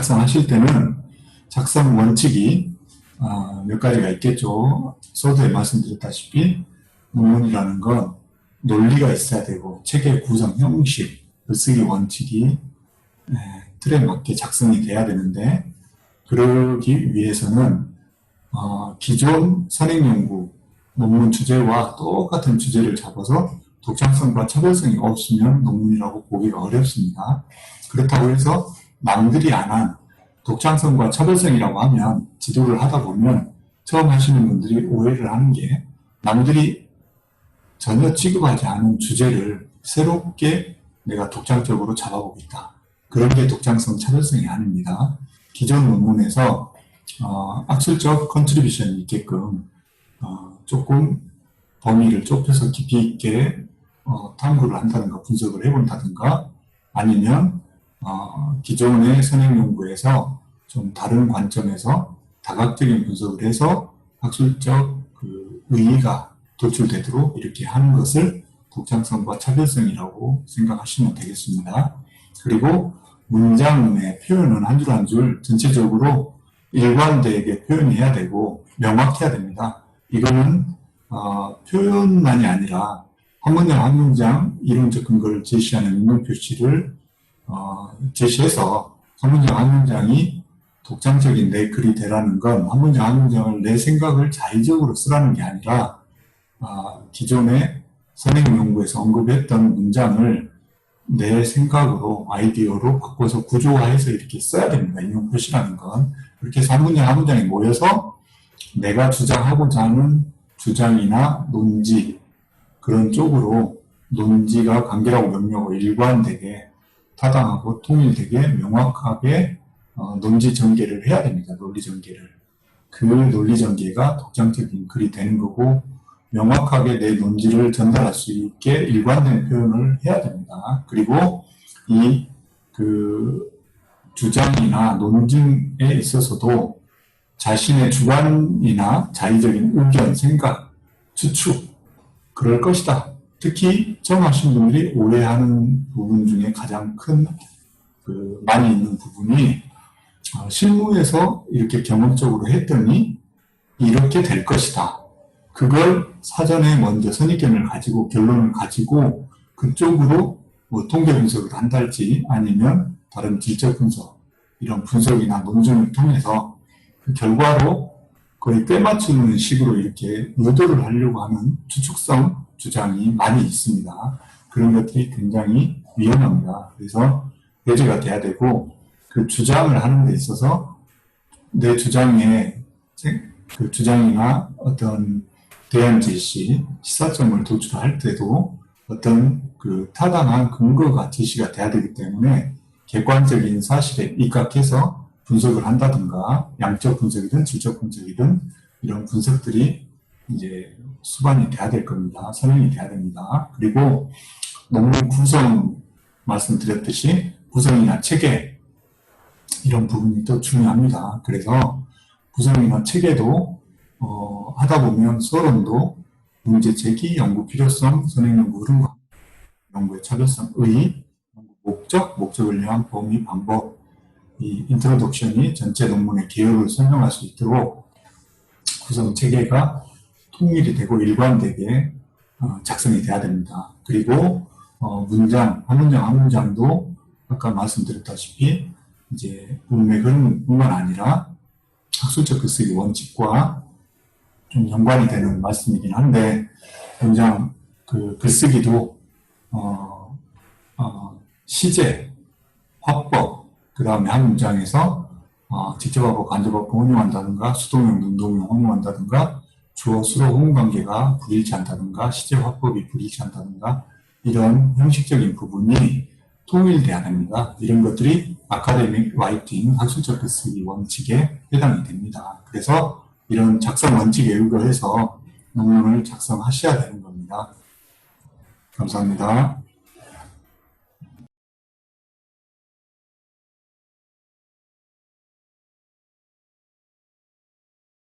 작성하실 때는 작성 원칙이 몇 가지가 있겠죠. 서두에 말씀드렸다시피 논문이라는 건 논리가 있어야 되고 책의 구성 형식, 글쓰기 원칙이 틀에 맞게 작성이 돼야 되는데, 그러기 위해서는 기존 선행연구 논문 주제와 똑같은 주제를 잡아서 독창성과 차별성이 없으면 논문이라고 보기가 어렵습니다. 그렇다고 해서 남들이 안 한 독창성과 차별성이라고 하면 지도를 하다 보면 처음 하시는 분들이 오해를 하는 게, 남들이 전혀 취급하지 않은 주제를 새롭게 내가 독창적으로 잡아보고 있다. 그런 게 독창성, 차별성이 아닙니다. 기존 논문에서 학술적 컨트리뷰션이 있게끔 조금 범위를 좁혀서 깊이 있게 탐구를 한다든가 분석을 해본다든가, 아니면 기존의 선행연구에서 좀 다른 관점에서 다각적인 분석을 해서 학술적 의의가 도출되도록 이렇게 하는 것을 독창성과 차별성이라고 생각하시면 되겠습니다. 그리고 문장의 표현은 한 줄 한 줄 전체적으로 일관되게 표현해야 되고 명확해야 됩니다. 이거는 표현만이 아니라 한 문장 한 문장 이론적 근거를 제시하는 인용 표시를 제시해서 한 문장 한 문장이 독창적인 내 글이 되라는 건, 한 문장 한 문장을 내 생각을 자의적으로 쓰라는 게 아니라 기존의 선행연구에서 언급했던 문장을 내 생각으로, 아이디어로 바꿔서 구조화해서 이렇게 써야 됩니다. 인용 표시라는 건. 그렇게 해서 한 문장 한 문장이 모여서 내가 주장하고자 하는 주장이나 논지, 그런 쪽으로 논지가 간결하고 명료하고 일관되게, 타당하고 통일되게 명확하게 논지 전개를 해야 됩니다. 논리 전개를. 그 논리 전개가 독창적인 글이 되는 거고, 명확하게 내 논지를 전달할 수 있게 일관된 표현을 해야 됩니다. 그리고 이 주장이나 논증에 있어서도 자신의 주관이나 자의적인 의견, 생각, 추측, 그럴 것이다. 특히 처음 하신 분들이 오해하는 부분 중에 가장 큰 많이 있는 부분이, 실무에서 이렇게 경험적으로 했더니 이렇게 될 것이다. 그걸 사전에 먼저 선입견을 가지고 결론을 가지고 그쪽으로 통계 분석을 한달지 아니면 다른 질적 분석, 이런 분석이나 논증을 통해서 그 결과로 거의 꿰맞추는 식으로 이렇게 의도를 하려고 하는 추측성 주장이 많이 있습니다. 그런 것들이 굉장히 위험합니다. 그래서 배제가 돼야 되고, 그 주장을 하는 데 있어서 내 주장에 그 주장이나 어떤 대안 제시, 시사점을 도출할 때도 어떤 타당한 근거가 제시가 돼야 되기 때문에 객관적인 사실에 입각해서 분석을 한다든가, 양적 분석이든 질적 분석이든 이런 분석들이 이제 수반이 돼야 될 겁니다. 설명이 돼야 됩니다. 그리고 논문 구성 말씀드렸듯이 구성이나 체계, 이런 부분이 또 중요합니다. 그래서 구성이나 체계도 하다 보면 서론도, 문제 제기, 연구 필요성, 선행연구 흐름과 연구의 차별성, 의의, 연구 목적, 목적을 위한 범위, 방법, 이 인트로덕션이 전체 논문의 개요를 설명할 수 있도록 구성 체계가 통일이 되고 일관되게 작성이 돼야 됩니다. 그리고 문장, 한 문장 한 문장도 아까 말씀드렸다시피 이제 문맥 흐름뿐만 아니라 학술적 글쓰기 원칙과 좀 연관이 되는 말씀이긴 한데, 문장 글쓰기도 시제, 화법, 그 다음에 한 문장에서 직접하고 간접하고 혼용한다든가, 수동형, 능동형 혼용한다든가, 주어, 수로, 호응 관계가 불일치한다든가, 시제, 화법이 불일치한다든가, 이런 형식적인 부분이 통일돼야 됩니다. 이런 것들이 아카데믹 라이팅, 학술적 글쓰기 원칙에 해당이 됩니다. 그래서 이런 작성 원칙에 의거해서 논문을 작성하셔야 되는 겁니다. 감사합니다.